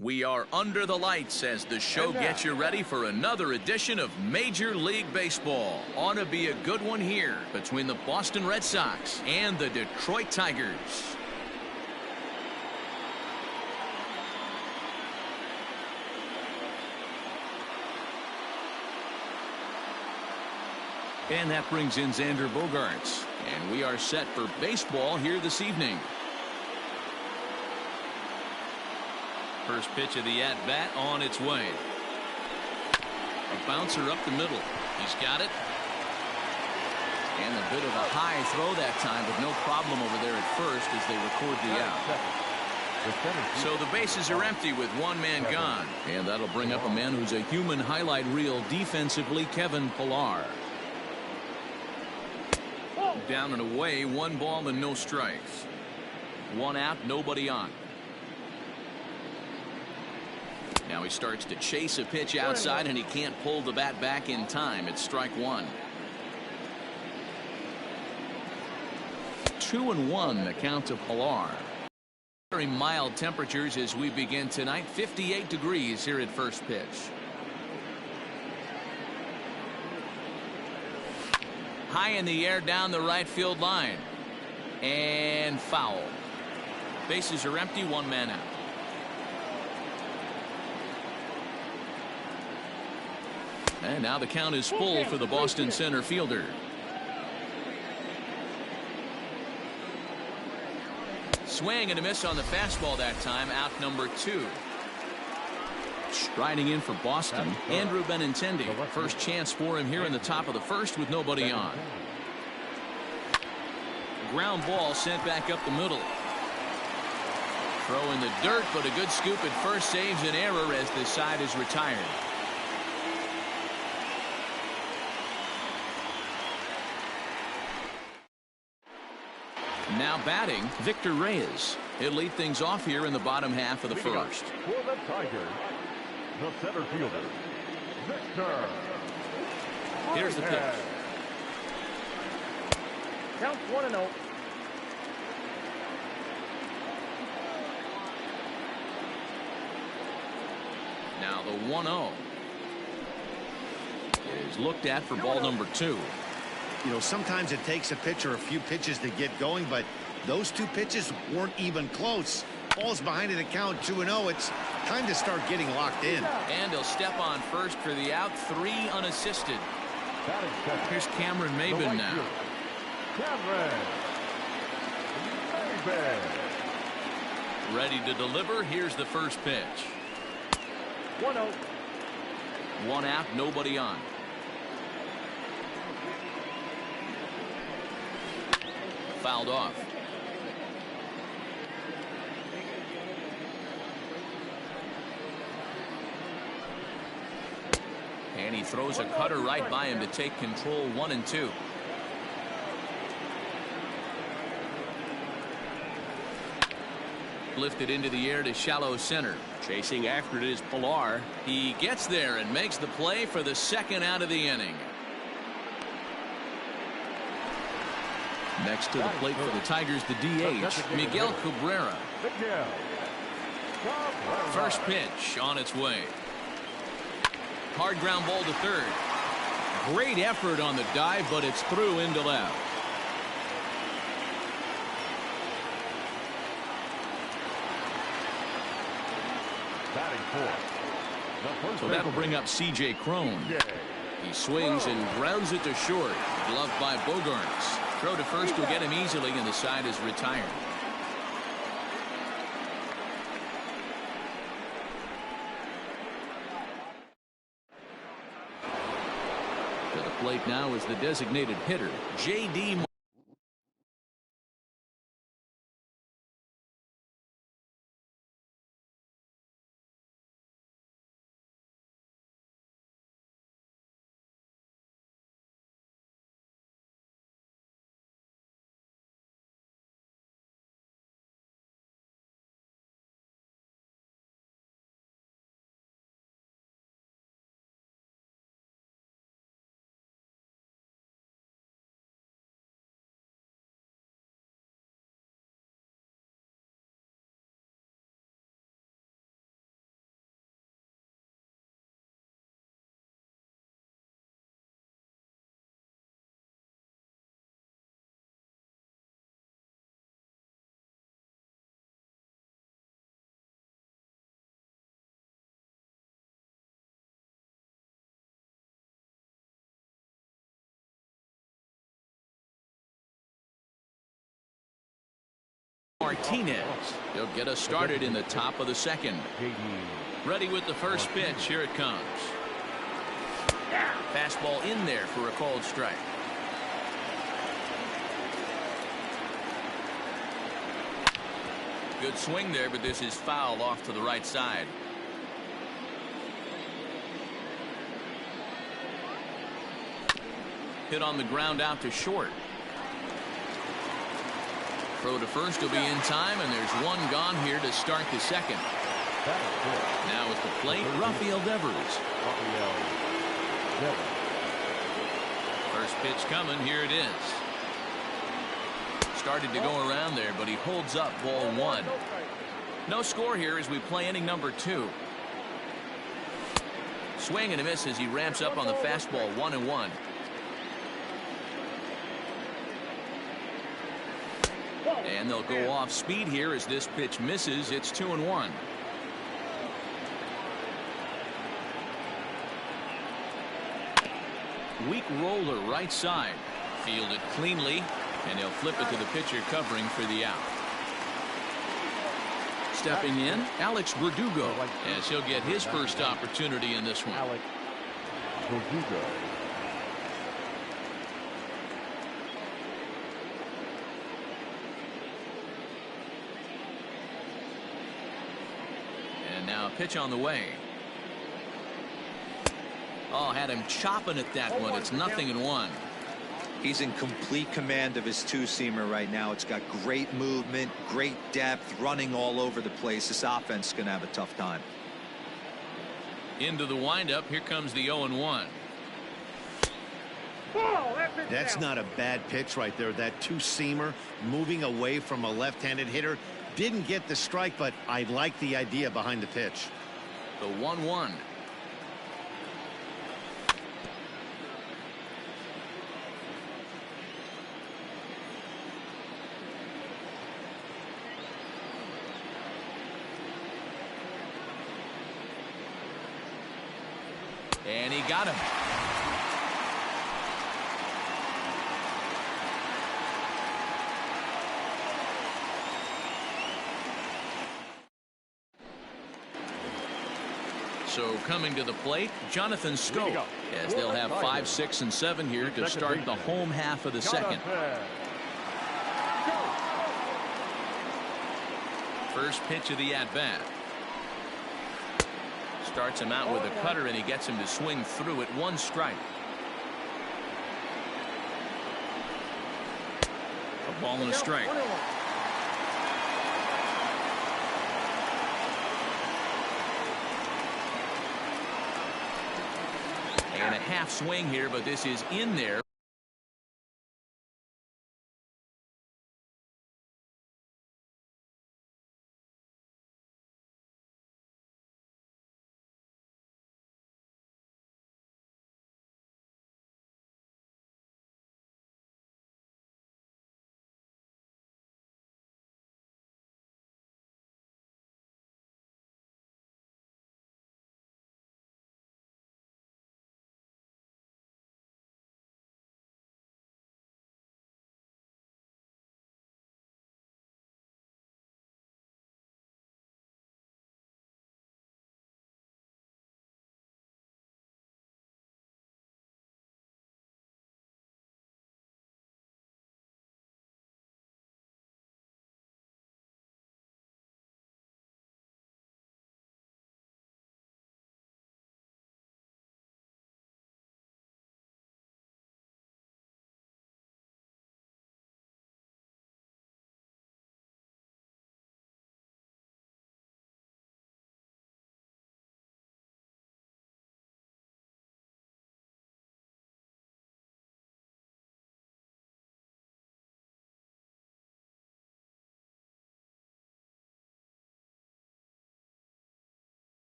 We are under the lights as the show gets you ready for another edition of Major League Baseball. Ought to be a good one here between the Boston Red Sox and the Detroit Tigers. And that brings in Xander Bogaerts. And we are set for baseball here this evening. First pitch of the at-bat on its way. A bouncer up the middle. He's got it. And a bit of a high throw that time, but no problem over there at first as they record the out. So the bases are empty with one man gone. And that'll bring up a man who's a human highlight reel defensively, Kevin Pillar. Down and away, 1 ball and no strikes. 1 out, nobody on. Now he starts to chase a pitch outside and he can't pull the bat back in time. It's strike 1. 2-1 the count to Pillar. Very mild temperatures as we begin tonight. 58 degrees here at first pitch. High in the air down the right field line. And foul. Bases are empty, 1 man out. And now the count is full for the Boston center fielder. Swing and a miss on the fastball that time. Out number 2. Striding in for Boston, Andrew Benintendi. First chance for him here in the top of the first with nobody on. Ground ball sent back up the middle. Throw in the dirt, but a good scoop at first saves an error as the side is retired. Now batting, Victor Reyes. He'll lead things off here in the bottom half of the first. For the Tigers, the center fielder, Victor. Here's the pitch. Count 1-0. Now the 1-0 is looked at for ball number 2. You know, sometimes it takes a pitcher a few pitches to get going, but those 2 pitches weren't even close. Ball's behind in the count 2-0. It's time to start getting locked in. And he'll step on first for the out. 3 unassisted. Here's Cameron Maybin now. Ready to deliver. Here's the first pitch. 1-0. 1 out, nobody on. Fouled off. And he throws a cutter right by him to take control. 1-2. Lifted into the air to shallow center. Chasing after it is Pillar. He gets there and makes the play for the second out of the inning. Next to the plate for the Tigers, the DH, Miguel Cabrera. First pitch on its way. Hard ground ball to third. Great effort on the dive, but it's through into left. So that'll bring up C.J. Cron. He swings and grounds it to short. Gloved by Bogaerts. Throw to first will get him easily, and the side is retired. To the plate now is the designated hitter, J.D. Martinez. He'll get us started in the top of the second. Ready with the first pitch. Here it comes. Fastball in there for a called strike. Good swing there, but this is foul off to the right side. Hit on the ground out to short. Throw to first will be in time, and there's one gone here to start the second. Now at the plate, Rafael Devers. First pitch coming. Here it is. Started to go around there, but he holds up ball one. No score here as we play inning number 2. Swing and a miss as he ramps up on the fastball. 1-1. And they'll go off speed here as this pitch misses. It's 2-1. Weak roller right side. Fielded cleanly, and he'll flip it to the pitcher covering for the out. Stepping in, Alex Verdugo, as he'll get his first opportunity in this one. Alex Verdugo. And now a pitch on the way. Oh, had him chopping at that one. It's 0-1. He's in complete command of his two-seamer right now. It's got great movement, great depth, running all over the place. This offense is going to have a tough time. Into the windup. Here comes the 0-1. That's not a bad pitch right there. That two-seamer moving away from a left-handed hitter. Didn't get the strike, but I like the idea behind the pitch. The 1-1. And he got him. So coming to the plate, Jonathan Scope, as they'll have 5, 6, and 7 here to start the home half of the second. First pitch of the at-bat. Starts him out with a cutter, and he gets him to swing through it. 1 strike. A ball and a strike. And a half swing here, but this is in there.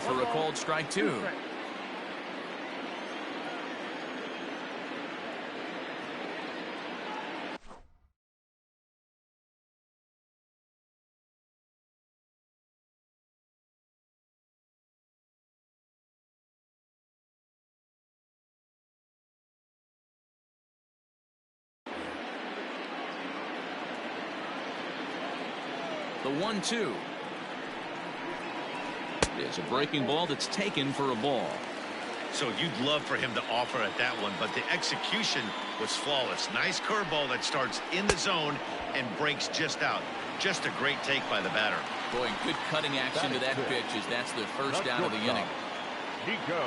for a called strike two. The 1-2 is a breaking ball that's taken for a ball. So you'd love for him to offer at that one, but the execution was flawless. Nice curveball that starts in the zone and breaks just out. Just a great take by the batter. Boy, good cutting action to that pitch as that's the first out of the inning. Nico.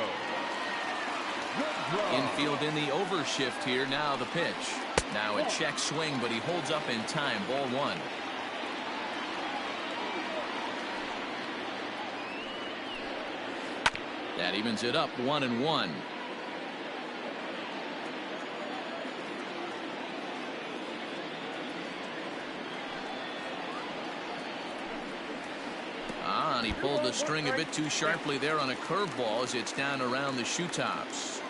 Infield in the overshift here. Now the pitch. Now a check swing, but he holds up in time. Ball one. That evens it up 1-1. And he pulled the string a bit too sharply there on a curveball as it's down around the shoe tops.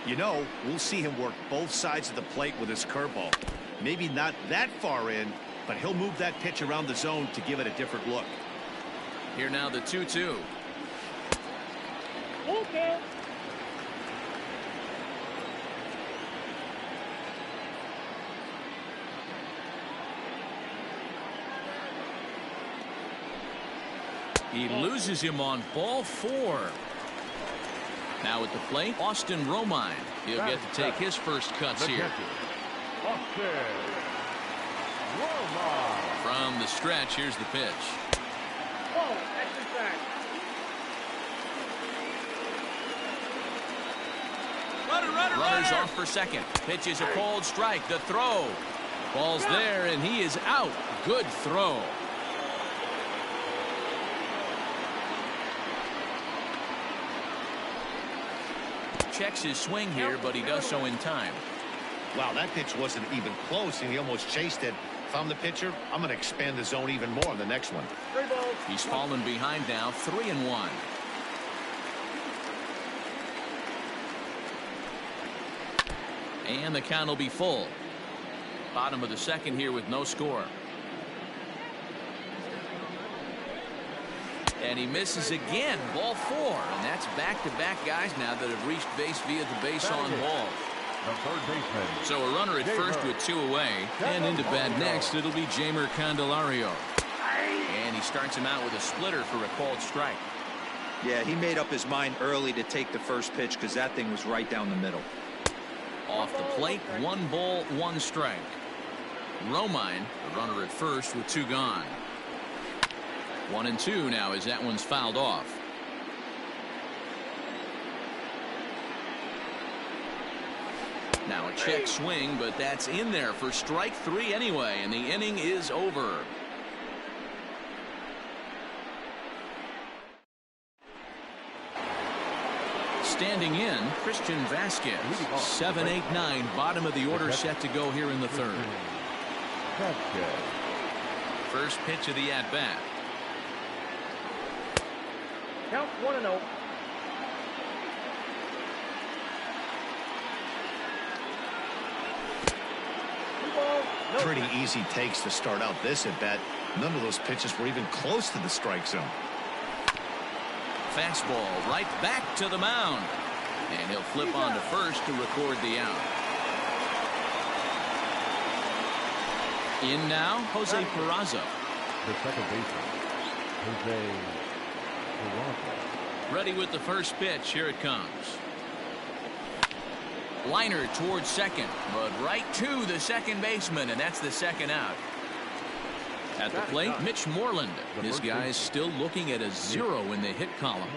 You know, we'll see him work both sides of the plate with his curveball. Maybe not that far in, but he'll move that pitch around the zone to give it a different look. Here now the 2-2. Okay. He loses him on ball four. Now at the plate, Austin Romine. He'll get to take his first cuts here. From the stretch, here's the pitch. Whoa, exercise. Runners off for second. Pitch is a cold strike. The throw. Ball's there, and he is out. Good throw. Checks his swing here, but he does so in time. Wow, that pitch wasn't even close, and he almost chased it. If I'm the pitcher, I'm going to expand the zone even more on the next one. He's fallen behind now, 3-1. And the count will be full. Bottom of the second here with no score. And he misses again. Ball four. And that's back-to-back guys now that have reached base via the base on ball. The third baseman. So a runner at first with two away. And into bat next, it'll be Jeimer Candelario. And he starts him out with a splitter for a called strike. Yeah, he made up his mind early to take the first pitch because that thing was right down the middle. Off the plate, 1 ball, 1 strike. Romine, the runner at first with 2 gone. 1-2 now as that one's fouled off. Now a check swing, but that's in there for strike 3 anyway, and the inning is over. Standing in, Christian Vasquez. 7-8-9, bottom of the order set to go here in the third. First pitch of the at-bat. Count 1-0. Pretty easy takes to start out this at bat. None of those pitches were even close to the strike zone. Fastball right back to the mound. And he'll flip on to first to record the out. In now, Jose Peraza. The second baseman, Jose Peraza. Ready with the first pitch. Here it comes. Liner towards second, but right to the second baseman, and that's the second out. At the plate, Mitch Moreland. This guy's still looking at a 0 in the hit column.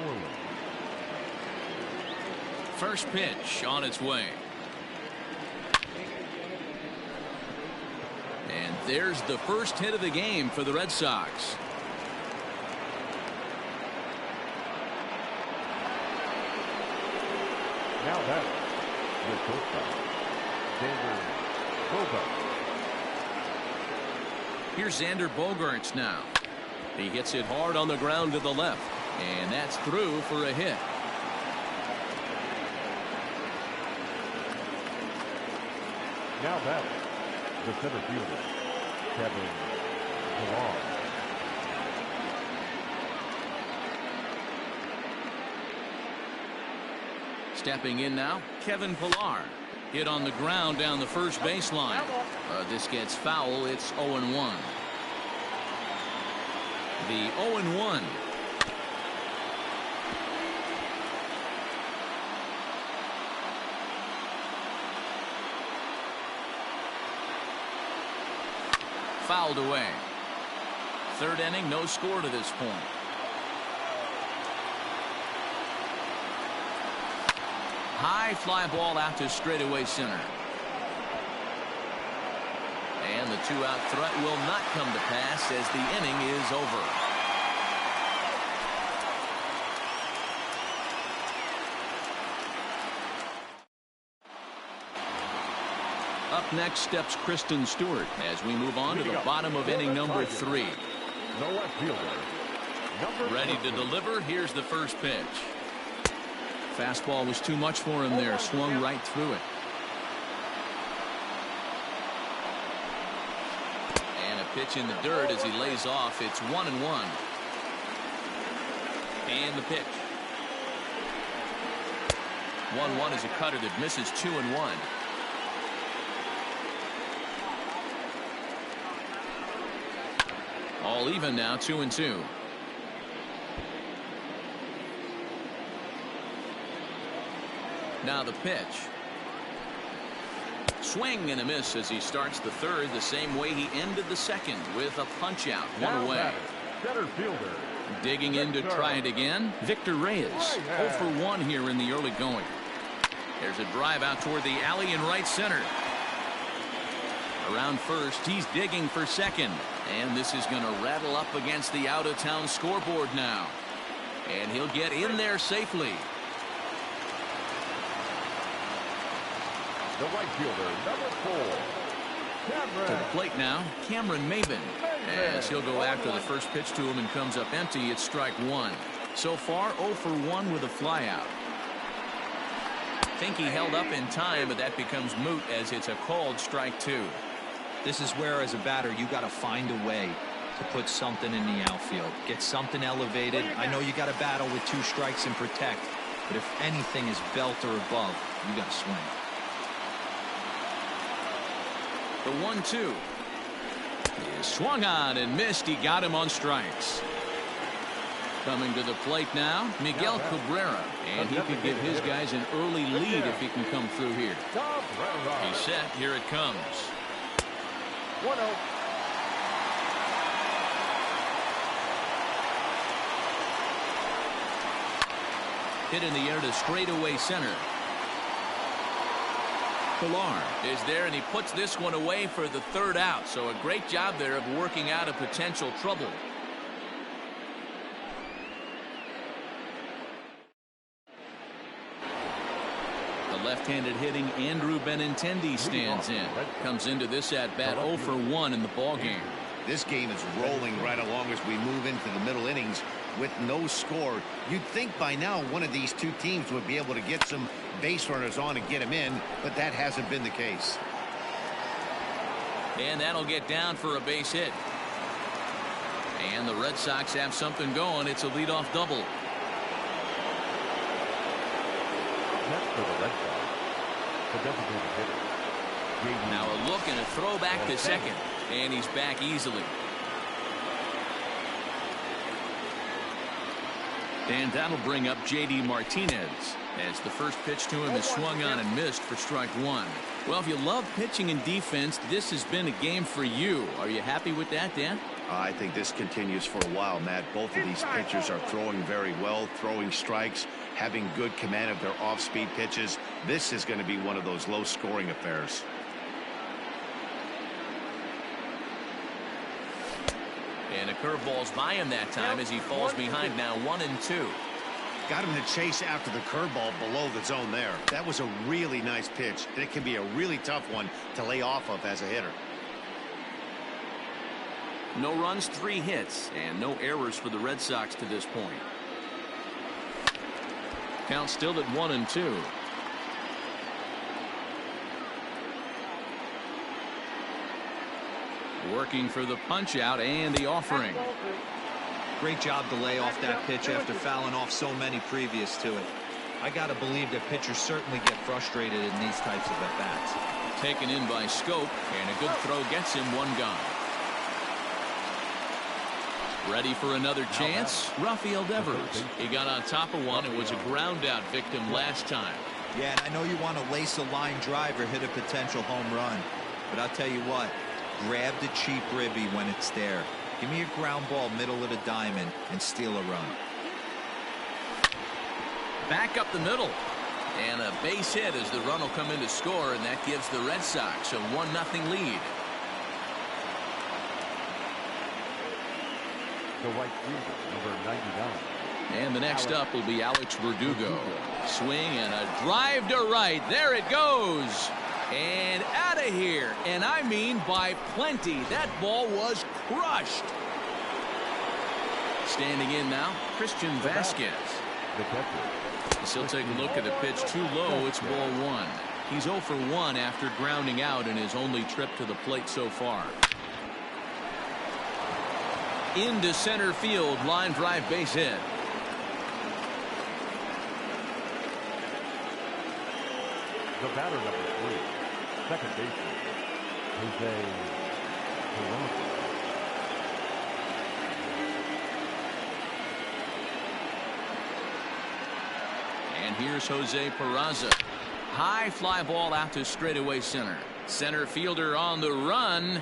First pitch on its way. And there's the first hit of the game for the Red Sox. Now that the shortstop, Xander Bogaerts. Here's Xander Bogaerts now. He hits it hard on the ground to the left. And that's through for a hit. Now batting, the center fielder, Kevin Pillar. Stepping in now, Kevin Pillar. Hit on the ground down the first baseline. This gets foul. It's 0-1. The 0-1. Fouled away. Third inning, no score to this point. High fly ball out to straightaway center. And the two-out threat will not come to pass as the inning is over. Up next steps Kristen Stewart as we move on to the bottom of inning number 3. The left fielder, Ready to deliver. Here's the first pitch. Fastball was too much for him there. Swung right through it. And a pitch in the dirt as he lays off. It's 1-1. And the pitch. 1-1 is a cutter that misses 2-1. All even now, 2-2. Now the pitch. Swing and a miss as he starts the third the same way he ended the second with a punch out. One away. center fielder, Digging in to try it again. Victor Reyes. 0 for 1 here in the early going. There's a drive out toward the alley in right center. Around first, he's digging for second. And this is going to rattle up against the out-of-town scoreboard now. And he'll get in there safely. the right fielder, number 4, Cameron. To the plate now, Cameron Maben. As he'll go after the first pitch to him and comes up empty, it's strike 1. So far, 0 for 1 with a flyout. Think he held up in time, but that becomes moot as it's a called strike 2. This is where, as a batter, you got to find a way to put something in the outfield. Get something elevated. I know you got to battle with 2 strikes and protect, but if anything is belt or above, you got to swing. The 1-2 is swung on and missed. He got him on strikes. Coming to the plate now, Miguel Cabrera, and he could give his guys an early lead if he can come through here. He's set. Here it comes. 1-0. Hit in the air to straightaway center. Pillar is there, and he puts this one away for the 3rd out. So a great job there of working out a potential trouble. The left-handed hitting Andrew Benintendi stands in. Comes into this at-bat 0 for 1 in the ballgame. This game is rolling right along as we move into the middle innings with no score. You'd think by now one of these 2 teams would be able to get some base runners on and get them in, but that hasn't been the case. And that'll get down for a base hit. And the Red Sox have something going. It's a leadoff double. Next for the Red Sox, the designated hitter. Now a look and a throw back to second. And he's back easily. And that'll bring up J.D. Martinez as the first pitch to him is swung on and missed for strike 1. Well, if you love pitching and defense, this has been a game for you. Are you happy with that, Dan? I think this continues for a while, Matt. Both of these pitchers are throwing very well, throwing strikes, having good command of their off-speed pitches. This is going to be one of those low-scoring affairs. And a curveball's by him that time as he falls behind now 1-2. Got him to chase after the curveball below the zone there. That was a really nice pitch, and it can be a really tough one to lay off of as a hitter. No runs, 3 hits, and no errors for the Red Sox to this point. Count still at 1-2. Working for the punch out and the offering. Great job to lay off that pitch after fouling off so many previous to it. I got to believe that pitchers certainly get frustrated in these types of at-bats. Taken in by Scope, and a good throw gets him one gone. Ready for another chance? Rafael Devers. He got on top of one and was a ground out victim last time. Yeah, and I know you want to lace a line drive or hit a potential home run. But I'll tell you what, grab the cheap ribby when it's there. Give me a ground ball middle of the diamond and steal a run. Back up the middle. And a base hit as the run will come in to score, and that gives the Red Sox a 1-0 lead. The right fielder, number 99. And the next up will be Alex Verdugo. Swing and a drive to right. There it goes. And out of here. And I mean by plenty. That ball was crushed. Standing in now, Christian Vasquez. The catcher. He'll take a look at the pitch too low. It's ball one. He's 0 for 1 after grounding out in his only trip to the plate so far. Into center field, line drive base hit. The batter, number 3, second baseman, Jose Peraza. And here's Jose Peraza. High fly ball out to straightaway center. Center fielder on the run.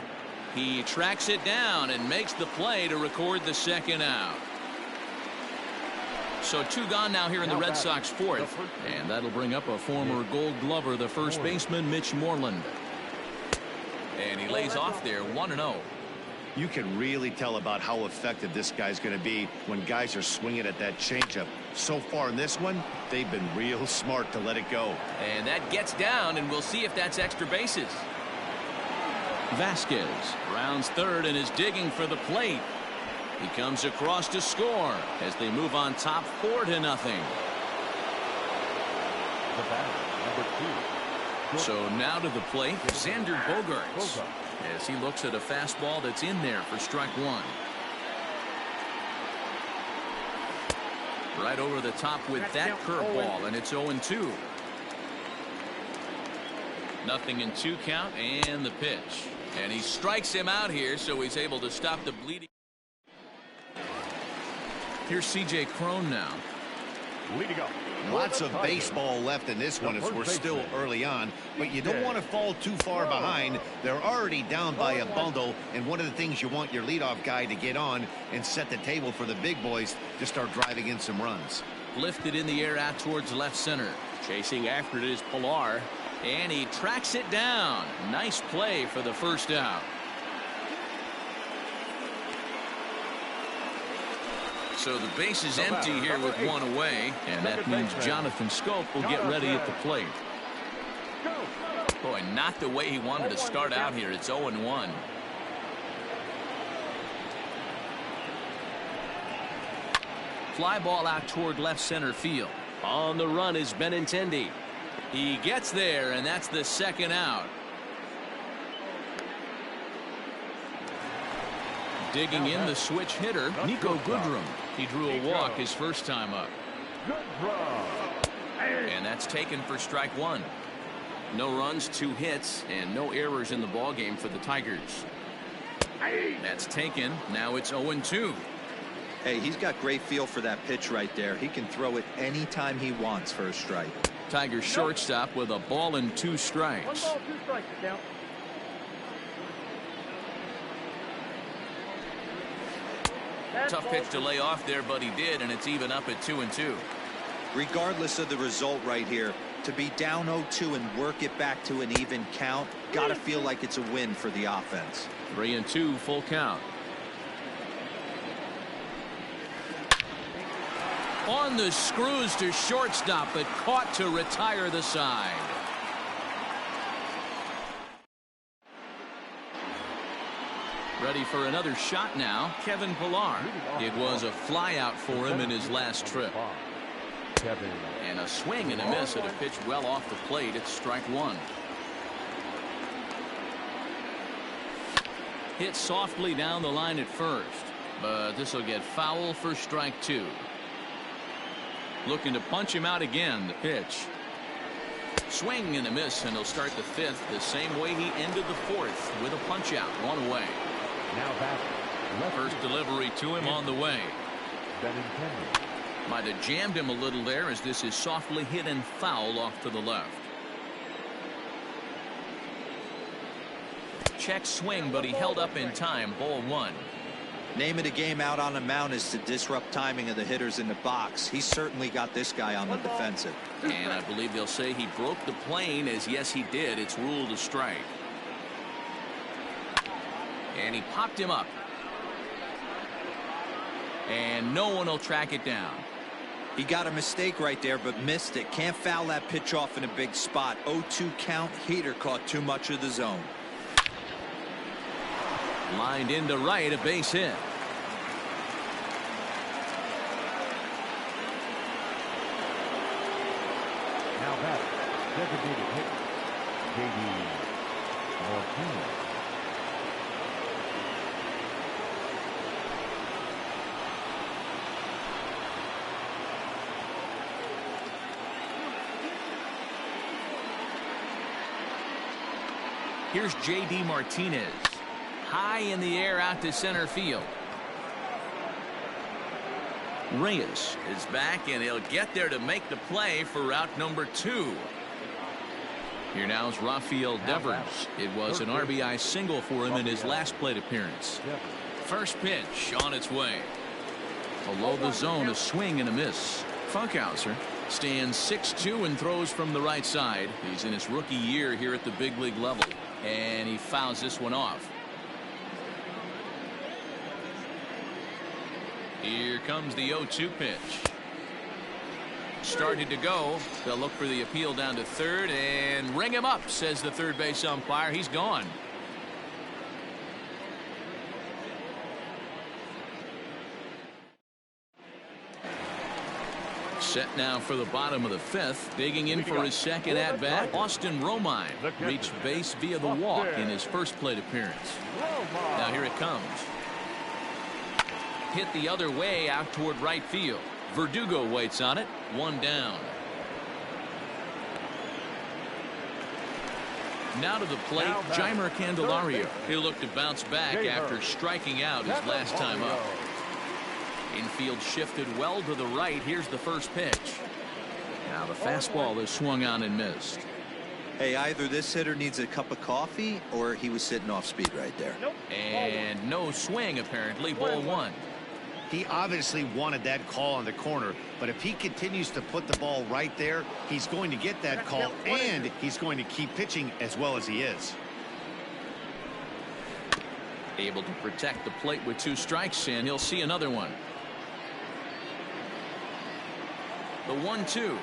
He tracks it down and makes the play to record the second out. So 2 gone now here in the Red Sox fourth. And that'll bring up a former Gold Glover, the first baseman, Mitch Moreland. And he lays off there 1-0. You can really tell about how effective this guy's going to be when guys are swinging at that changeup. So far in this one, they've been real smart to let it go. And that gets down, and we'll see if that's extra bases. Vasquez rounds third and is digging for the plate. He comes across to score as they move on top 4-0. The batter, number 2. So now to the plate, Xander Bogaerts, as he looks at a fastball that's in there for strike one. Right over the top with that curveball, and it's 0-2. 0-2 count, and the pitch. And he strikes him out here, so he's able to stop the bleeding. Here's C.J. Cron now. Leading up. Lots of baseball left in this one as we're still early on, but you don't want to fall too far behind. They're already down by a bundle, and one of the things you want your leadoff guy to get on and set the table for the big boys to start driving in some runs. Lifted in the air out towards left center. Chasing after it is Pilar, and he tracks it down. Nice play for the first out. So the base is empty here with 1 away, and that means Jonathan Scope will get ready at the plate. Boy, not the way he wanted to start out here. It's 0-1. Fly ball out toward left center field. On the run is Benintendi. He gets there, and that's the second out. Digging in the switch hitter, Nico Goodrum. He drew a walk his first time up. And that's taken for strike one. No runs, 2 hits, and no errors in the ballgame for the Tigers. That's taken. Now it's 0-2. Hey, he's got great feel for that pitch right there. He can throw it anytime he wants for a strike. Tigers shortstop with a ball and 2 strikes. 1 ball, 2 strikes, count. Tough pitch to lay off there, but he did, and it's even up at 2-2. Regardless of the result right here, to be down 0-2 and work it back to an even count, gotta feel like it's a win for the offense. 3-2, full count. On the screws to shortstop, but caught to retire the side. Ready for another shot now, Kevin Pilar. It was a flyout for him in his last trip. Kevin. And a swing and a miss at a pitch well off the plate. It's strike one. Hit softly down the line at first, but this will get foul for strike two. Looking to punch him out again. The pitch. Swing and a miss, and he'll start the fifth the same way he ended the fourth, with a punch out, one away. Now back. First delivery to him on the way. Benintendi. Might have jammed him a little there, as this is softly hit and foul off to the left. Check swing, but he held up in time. Ball one. Name of the game out on the mound is to disrupt timing of the hitters in the box. He's certainly got this guy on the defensive. And I believe they'll say he broke the plane, as yes he did. It's ruled a strike. And he popped him up. And no one will track it down. He got a mistake right there, but missed it. Can't foul that pitch off in a big spot. 0-2 count. Heater caught too much of the zone. Lined into right, a base hit. Now back. Designated hitter. JD Martinez. Here's J.D. Martinez. High in the air out to center field. Reyes is back, and he'll get there to make the play for route number 2. Here now is Rafael Devers. It was an RBI single for him in his last plate appearance. First pitch on its way. Below the zone, a swing and a miss. Funkhauser stands 6'2" and throws from the right side. He's in his rookie year here at the big league level, and he fouls this one off. Here comes the 0-2 pitch. Started to go. They'll look for the appeal down to third and ring him up, says the third base umpire. He's gone. Set now for the bottom of the fifth. Digging in for his second at bat, Austin Romine reached base via the walk in his first plate appearance. Now here it comes. Hit the other way out toward right field. Verdugo waits on it. One down. Now to the plate, Jeimer Candelario. He'll look to bounce back after striking out his last time up. Infield shifted well to the right. Here's the first pitch. Now the fastball is swung on and missed. Hey, either this hitter needs a cup of coffee or he was sitting off speed right there. And no swing, apparently. Ball one. He obviously wanted that call on the corner, but if he continues to put the ball right there, he's going to get that call, and he's going to keep pitching as well as he is. Able to protect the plate with 2 strikes, and he'll see another one. The 1-2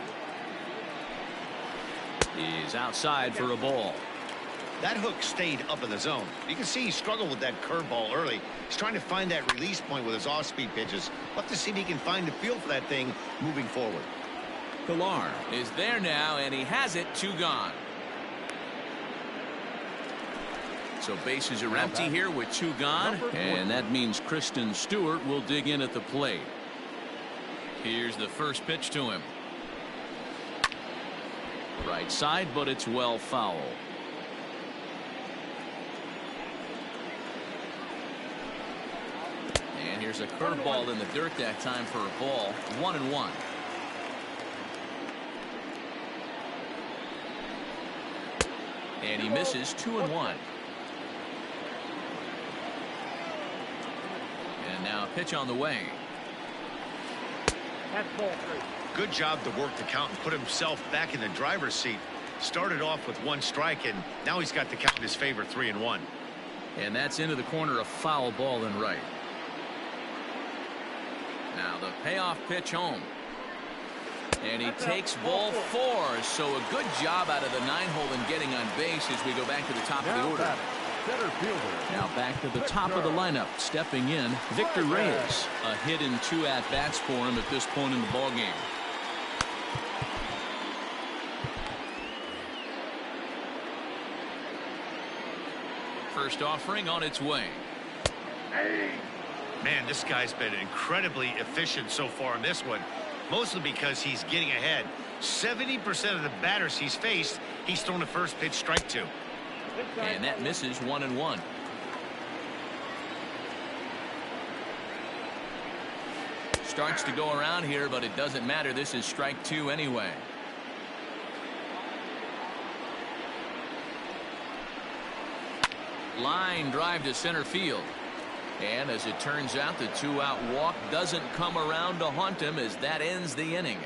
is outside for a ball. That hook stayed up in the zone. You can see he struggled with that curveball early. He's trying to find that release point with his off-speed pitches. We'll have to see if he can find the feel for that thing moving forward. Pilar is there now, and he has it. 2 gone. So bases are empty here with 2 gone, and that means Kristen Stewart will dig in at the plate. Here's the first pitch to him. Right side, but it's well foul. And here's a curveball in the dirt that time for a ball. 1-1. And he misses. 2-1. And now a pitch on the way. That's ball 3. Good job to work the count and put himself back in the driver's seat. Started off with 1 strike, and now he's got the count in his favor, 3-1. And that's into the corner, a foul ball and right. Now the payoff pitch home. And he takes ball 4. So a good job out of the 9-hole in getting on base as we go back to the top of the order. Center fielder. Now back to the top of the lineup. Stepping in, Victor Reyes. A hit in 2 at-bats for him at this point in the ballgame. First offering on its way. Man, this guy's been incredibly efficient so far in this one, mostly because he's getting ahead. 70% of the batters he's faced, he's thrown a first pitch strike to. And that misses 1-1. Starts to go around here, but it doesn't matter. This is strike 2 anyway. Line drive to center field. And as it turns out, the 2-out walk doesn't come around to haunt him as that ends the inning.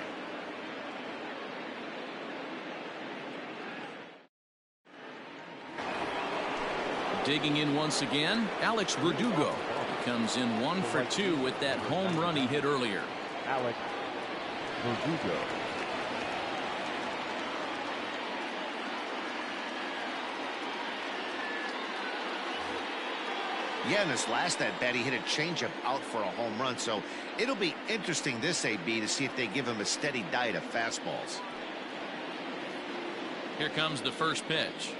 Digging in once again, Alex Verdugo. He comes in 1 for 2 with that home run he hit earlier. Alex Verdugo. Yeah, in his last at bat, he hit a changeup out for a home run. So it'll be interesting this AB to see if they give him a steady diet of fastballs. Here comes the first pitch.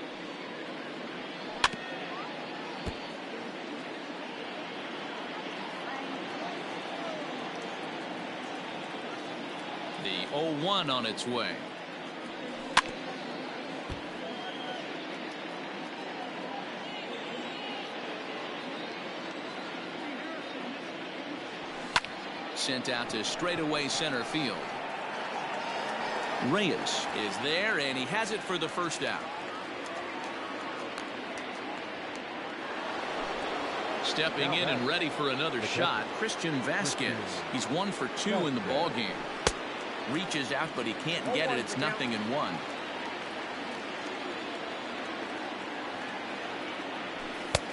The 0-1 on its way. Sent out to straightaway center field. Reyes is there, and he has it for the first out. Stepping in and ready for another shot, Christian Vasquez. He's 1 for 2 in the ball game. Reaches out, but he can't get it. It's 0-1.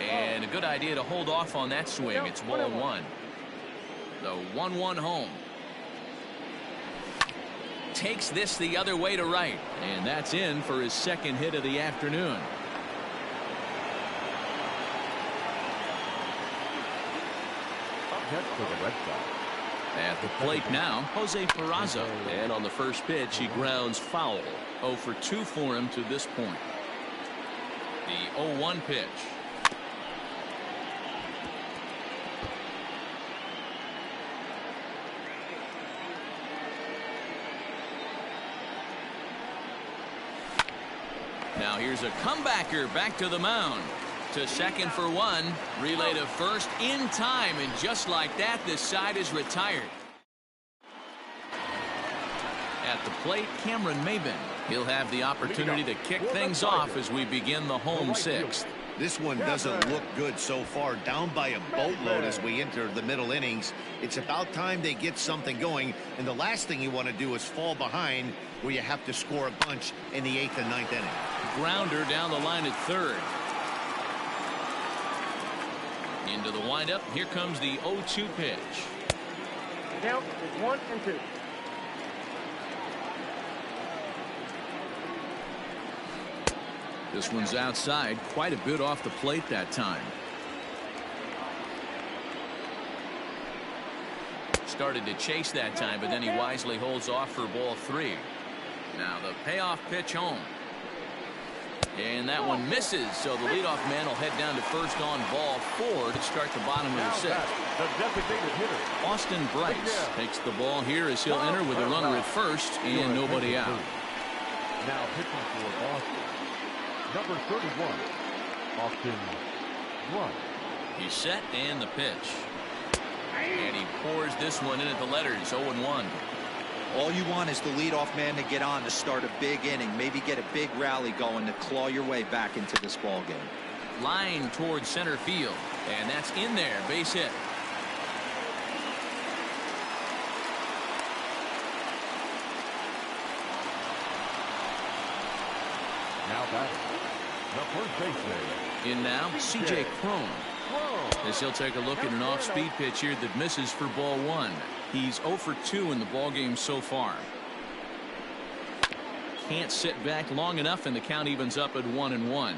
And a good idea to hold off on that swing. It's 1-1. The 1-1 home. Takes this the other way to right. And that's in for his second hit of the afternoon. Up next for the Red Sox. At the plate now, Jose Peraza. And on the first pitch, he grounds foul. 0 for 2 for him to this point. The 0-1 pitch. Now here's a comebacker back to the mound. To second for 1. Relay to first in time, and just like that, this side is retired. At the plate, Cameron Maben. He'll have the opportunity to kick things off as we begin the home 6th. This one doesn't look good so far. Down by a boatload as we enter the middle innings. It's about time they get something going, and the last thing you want to do is fall behind where you have to score a bunch in the 8th and 9th inning. Grounder down the line at third. Into the windup. Here comes the 0-2 pitch. Count is 1 and 2. This one's outside, quite a bit off the plate that time. Started to chase that time, but then he wisely holds off for ball 3. Now the payoff pitch home. And that one misses, so the leadoff man will head down to first on ball 4 to start the bottom of the 6th. The designated hitter, Austin Bryce takes the ball here as he'll enter with a runner at first and nobody out. now pitching for Boston, number 31, Austin Bryce. He's set and the pitch. And he pours this one in at the letters. 0-1. All you want is the leadoff man to get on to start a big inning, maybe get a big rally going to claw your way back into this ball game. Line towards center field, and that's in there. Base hit. Now batting, the first baseman. In now, C.J. Cron. As he'll take a look at an off-speed pitch here that misses for ball 1. He's 0 for 2 in the ball game so far. Can't sit back long enough, and the count evens up at 1-1.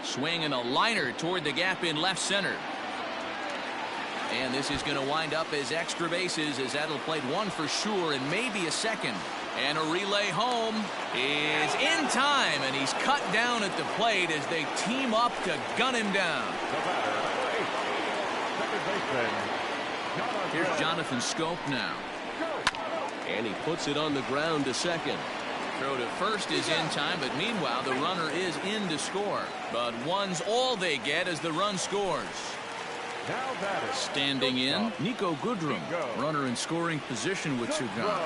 Swing and a liner toward the gap in left center. And this is going to wind up as extra bases, as that'll play one for sure and maybe a second. And a relay home is in time, and he's cut down at the plate as they team up to gun him down. Here's Jonathan Scope now. And he puts it on the ground to second. Throw to first is in time, but meanwhile the runner is in to score. But one's all they get as the run scores. Standing in, Nico Goodrum. Runner in scoring position with two gone.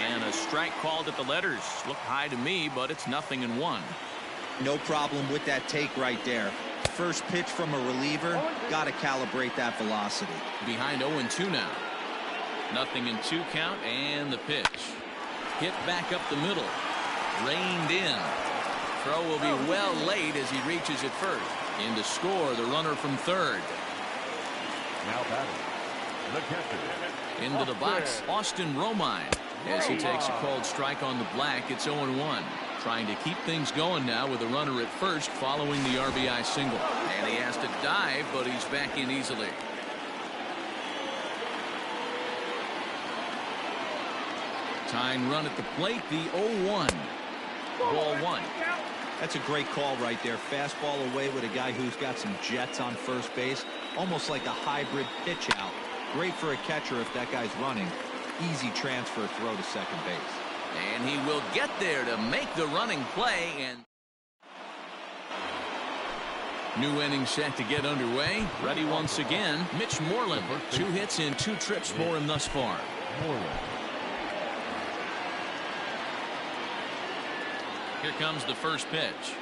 And a strike called at the letters. Looked high to me, but it's 0-1. No problem with that take right there. First pitch from a reliever, got to calibrate that velocity. Behind 0-2 now. 0-2 count, and the pitch. Hit back up the middle. Reined in. Throw will be well late as he reaches it first. In to score, the runner from third. Now batting, the catcher. Into the box, Austin Romine. As he takes a called strike on the black, it's 0-1. Trying to keep things going now with a runner at first following the RBI single. And he has to dive, but he's back in easily. Tying run at the plate, the 0-1. Ball one. That's a great call right there. Fastball away with a guy who's got some jets on first base. Almost like a hybrid pitch out. Great for a catcher if that guy's running. Easy transfer throw to second base. And he will get there to make the running play. And new inning set to get underway. Ready once again, Mitch Moreland. 2 hits in 2 trips for him thus far. Here comes the first pitch.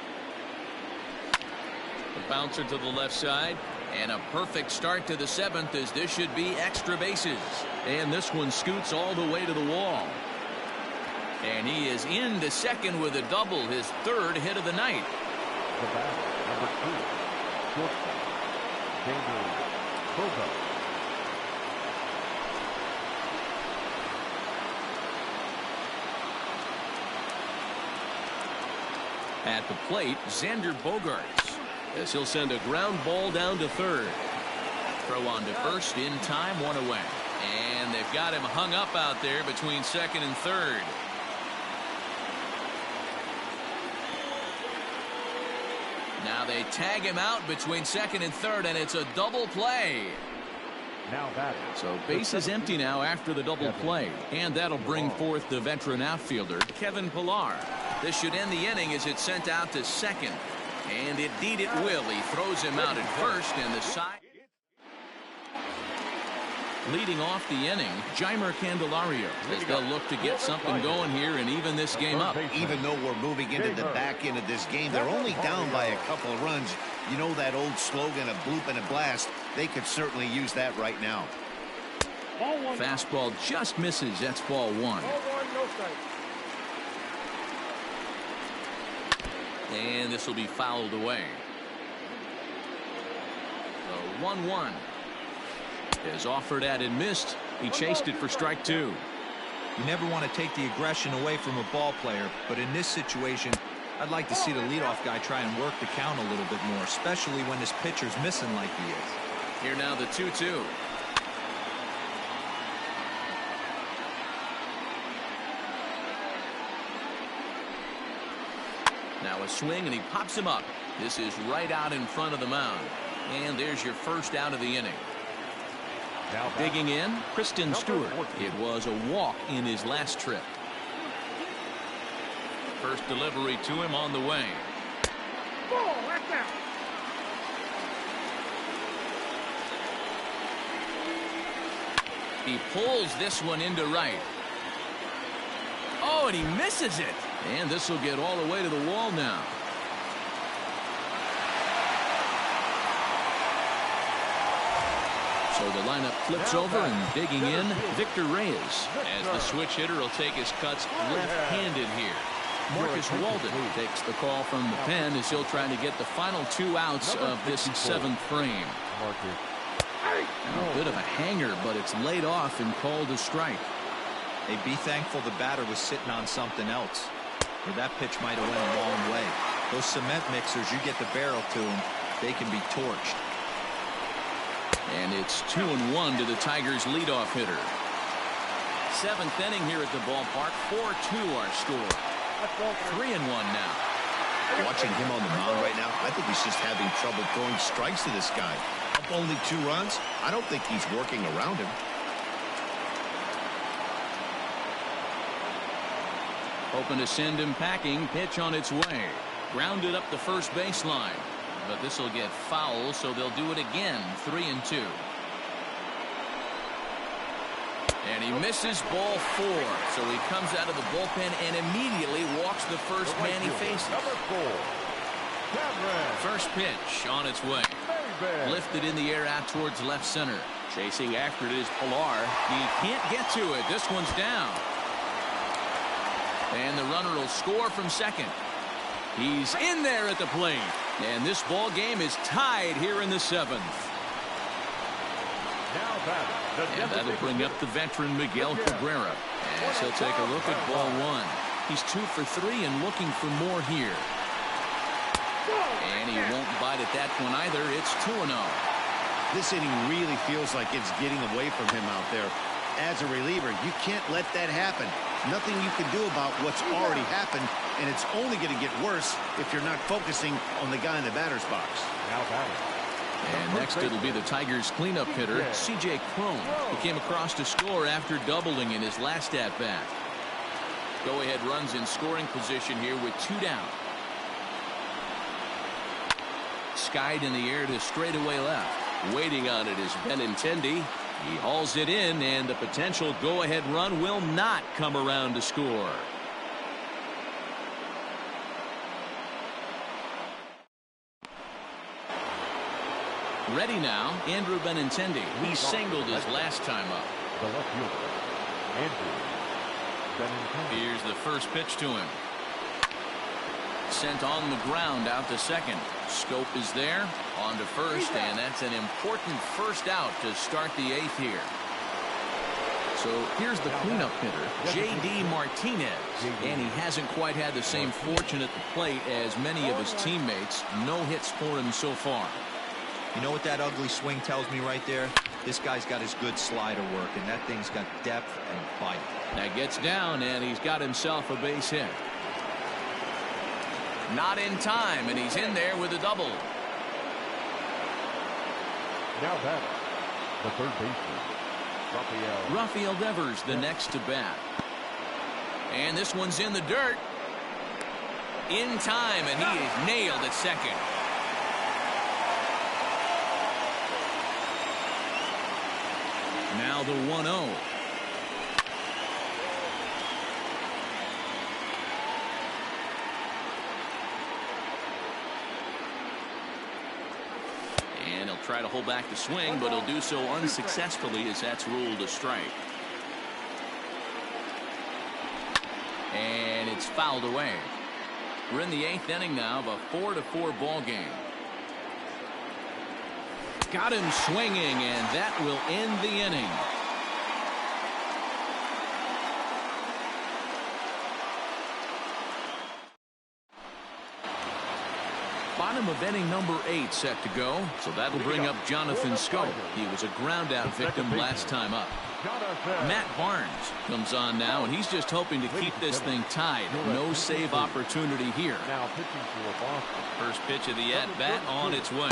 The bouncer to the left side. And a perfect start to the 7th, as this should be extra bases. And this one scoots all the way to the wall. And he is in to second with a double, his 3rd hit of the night. The batter, number 2, shortstop, Xander Bogaerts. At the plate, Xander Bogaerts, as he'll send a ground ball down to third. Throw on to first, in time, 1 away. And they've got him hung up out there between second and third. Now they tag him out between second and third, and it's a double play. Now batting. So base is empty now after the double play. And that'll bring forth the veteran outfielder, Kevin Pillar. This should end the inning as it's sent out to second. And indeed it will. He throws him out at first, and the side. Leading off the inning, Jeimer Candelario, as they'll look to get something going here and even this game up. Even though we're moving into the back end of this game, they're only down by a couple of runs. You know that old slogan, a bloop and a blast? They could certainly use that right now. Fastball just misses. That's ball 1. Ball 1, no strike. And this will be fouled away. The 1-1 is offered at and missed. He chased it for strike 2. You never want to take the aggression away from a ball player, but in this situation, I'd like to see the leadoff guy try and work the count a little bit more, especially when this pitcher's missing like he is. Here now the 2-2. Now a swing, and he pops him up. This is right out in front of the mound. And there's your first out of the inning. Digging in, Kristen Stewart. It was a walk in his last trip. First delivery to him on the way. Ball, right now. He pulls this one into right. Oh, and he misses it. And this will get all the way to the wall now. So the lineup flips over, and digging in, Victor Reyes, as the switch hitter will take his cuts left-handed here. Marcus Walden takes the call from the pen as he'll try to get the final 2 outs of this 7th frame. Now a bit of a hanger, but it's laid off and called a strike. Hey, be thankful the batter was sitting on something else, or that pitch might have went a long way. Those cement mixers, you get the barrel to them, they can be torched. And it's 2-1 to the Tigers' leadoff hitter. Seventh inning here at the ballpark. 4-2 our score. 3-1 now. Watching him on the mound right now, I think he's just having trouble throwing strikes to this guy. Up only 2 runs. I don't think he's working around him. Hoping to send him packing. Pitch on its way. Grounded up the first baseline. But this will get foul, so they'll do it again. 3-2. And he misses ball 4. So he comes out of the bullpen and immediately walks the first man he faces. First pitch on its way. Lifted in the air out towards left center. Chasing after it is Pilar. He can't get to it. This one's down. And the runner will score from second. He's in there at the plate. And this ball game is tied here in the 7th. And that'll bring up the veteran Miguel Cabrera as he'll take a look at ball 1. He's 2 for 3 and looking for more here. And he won't bite at that one either. It's 2-0. This inning really feels like it's getting away from him out there. As a reliever, you can't let that happen. Nothing you can do about what's already happened, and it's only going to get worse if you're not focusing on the guy in the batter's box. Now batting. And next it'll be the Tigers cleanup hitter, C.J. Cron. He came across to score after doubling in his last at-bat. Go-ahead runs in scoring position here with 2 down. Skied in the air to straightaway left. Waiting on it is Benintendi. He hauls it in, and the potential go-ahead run will not come around to score. Ready now, Andrew Benintendi. He singled his last time up. The left fielder, Andrew Benintendi. Here's the first pitch to him. Sent on the ground out to second. Scope is there. On to first, and that's an important first out to start the 8th here. So here's the cleanup hitter, J.D. Martinez. And he hasn't quite had the same fortune at the plate as many of his teammates. No hits for him so far. You know what that ugly swing tells me right there? This guy's got his good slider work, and that thing's got depth and bite. That gets down, and he's got himself a base hit. Not in time, and he's in there with a double. Now batting, the third baseman, Rafael Devers, the next to bat. And this one's in the dirt. In time, and he is nailed at second. Now the 1-0. And he'll try to hold back the swing, but he'll do so unsuccessfully as that's ruled a strike. And it's fouled away. We're in the 8th inning now of a 4-4 ball game. Got him swinging, and that will end the inning. Bottom of inning number 8 set to go, so that'll bring up Jonathan Scope. He was a ground out victim last time up. Matt Barnes comes on now, and he's just hoping to keep this thing tied. No save opportunity here. Now pitching for Boston. First pitch of the at-bat on its way.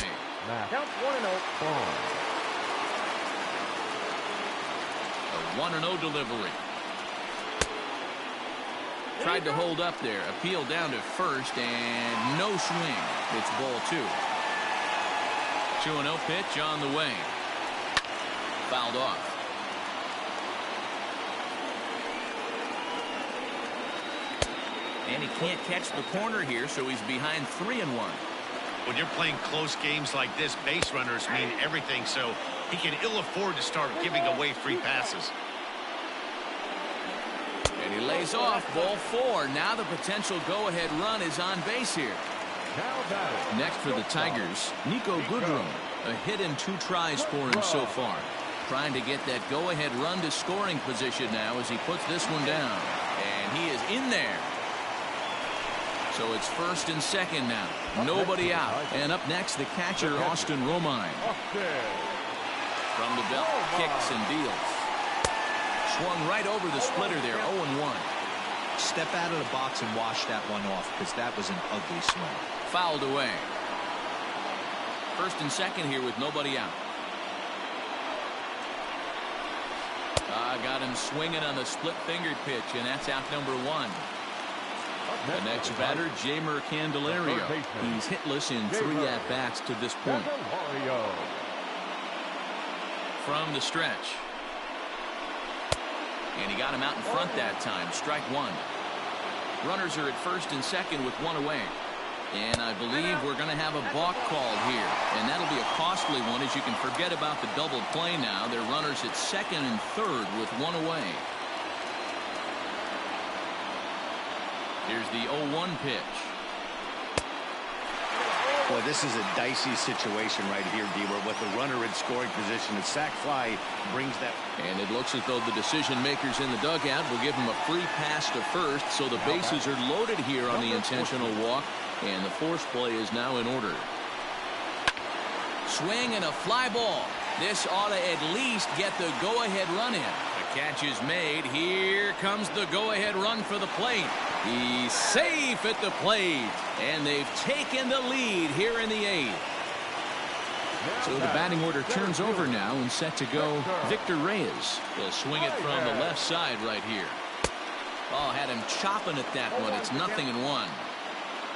Count 1-0. A 1-0 delivery. Tried to hold up there. Appeal down to first, and no swing. It's ball 2. 2-0 pitch on the way. Fouled off. And he can't catch the corner here, so he's behind 3-1. When you're playing close games like this, base runners mean everything, so he can ill afford to start giving away free passes. And he lays off ball 4. Now the potential go-ahead run is on base here. Next for the Tigers, Nico Goodrum. A hit and 2 tries for him so far. Trying to get that go-ahead run to scoring position now as he puts this one down. And he is in there. So it's first and second now. Nobody out. And up next, the catcher, Austin Romine. From the belt, kicks and deals. Swung right over the splitter there. 0-1. Step out of the box and wash that one off, because that was an ugly swing. Fouled away. First and second here with nobody out. Got him swinging on the split-fingered pitch, and that's out number 1. The next batter, Jamer Candelario. He's hitless in 3 at-bats to this point. From the stretch. And he got him out in front that time. Strike 1. Runners are at first and second with 1 away. And I believe we're going to have a balk called here. And that'll be a costly one, as you can forget about the double play now. They're runners at second and third with 1 away. Here's the 0-1 pitch. Boy, this is a dicey situation right here, D-Ward. With the runner in scoring position, the sac fly brings that. And it looks as though the decision makers in the dugout will give him a free pass to first. So the bases are loaded here on the intentional walk. And the force play is now in order. Swing and a fly ball. This ought to at least get the go-ahead run in. The catch is made. Here comes the go-ahead run for the plate. He's safe at the plate. And they've taken the lead here in the 8th. So the batting order turns over now and set to go Victor Reyes. He'll swing it from the left side right here. Oh, had him chopping at that one. It's 0-1.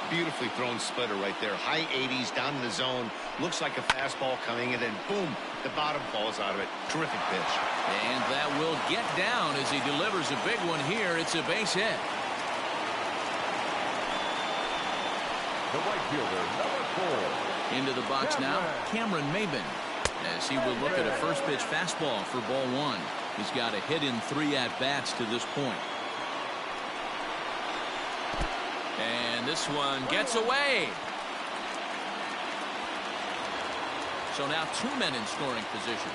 Beautifully thrown splitter right there. High 80s down in the zone. Looks like a fastball coming, and then boom, the bottom falls out of it. Terrific pitch. And that will get down as he delivers a big one here. It's a base hit. The right fielder, number 4. Into the box now, Cameron Maben, as he will look at a first pitch fastball for ball 1. He's got a hit in 3 at-bats to this point. And this one gets away. So now 2 men in scoring position.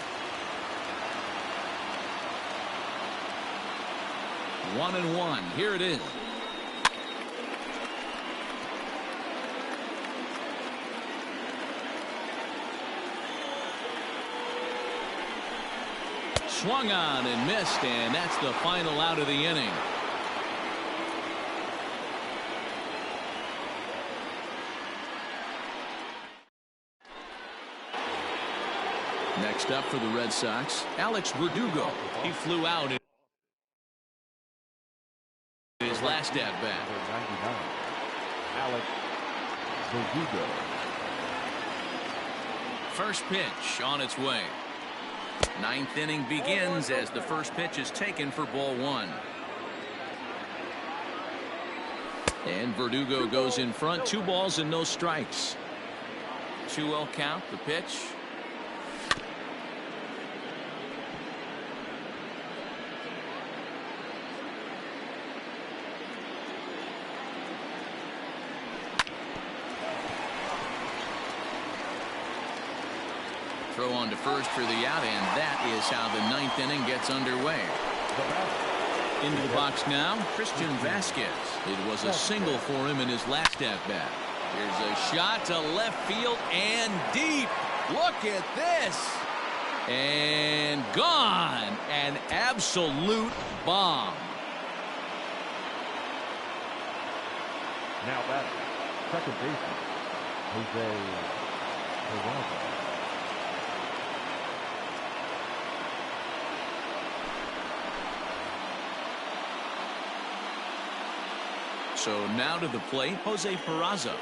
1-1. Here it is. Swung on and missed, and that's the final out of the inning. Next up for the Red Sox, Alex Verdugo. He flew out in his last at-bat. Alex Verdugo. First pitch on its way. 9th inning begins as the first pitch is taken for ball 1. And Verdugo goes in front. 2 balls and no strikes. 2-0 count. The pitch. Throw on to first for the out, and that is how the 9th inning gets underway. Into the box now, Christian Vasquez. It was a single for him in his last at-bat. Here's a shot to left field and deep. Look at this. And gone. An absolute bomb. Now back, second baseman, Jose Peraza. So now to the plate, Jose Peraza.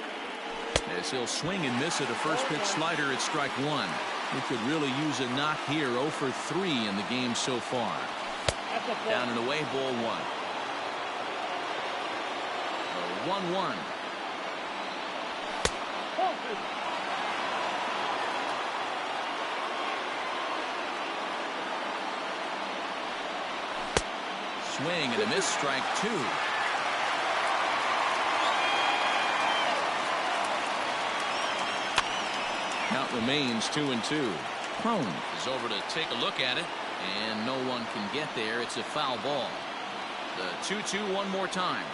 As he'll swing and miss at a first pitch slider at strike 1. He could really use a knock here. 0 for 3 in the game so far. Down and away, ball 1. 1-1. Swing and a miss, strike 2. Count remains 2-2. Crone is over to take a look at it, and no one can get there. It's a foul ball. The 2-2 one more time.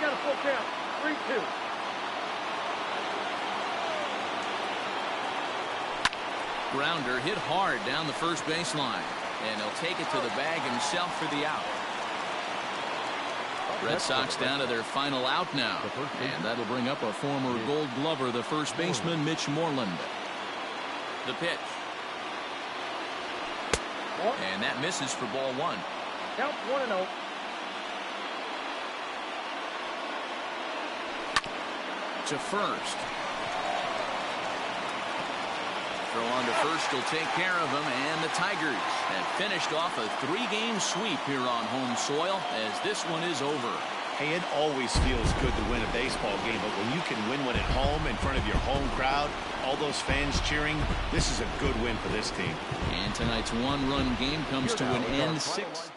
Got a full count. 3-2. Grounder hit hard down the first baseline. And he'll take it to the bag himself for the out. Red Sox down to their final out now. And that'll bring up a former Gold Glover, the first baseman, Mitch Moreland. The pitch. And that misses for ball one. Count 1-0. To first. Throw on to first will take care of him, and the Tigers have finished off a 3-game sweep here on home soil as this one is over. Hey, it always feels good to win a baseball game, but when you can win one at home in front of your home crowd, all those fans cheering, this is a good win for this team. And tonight's one-run game comes to an end 6.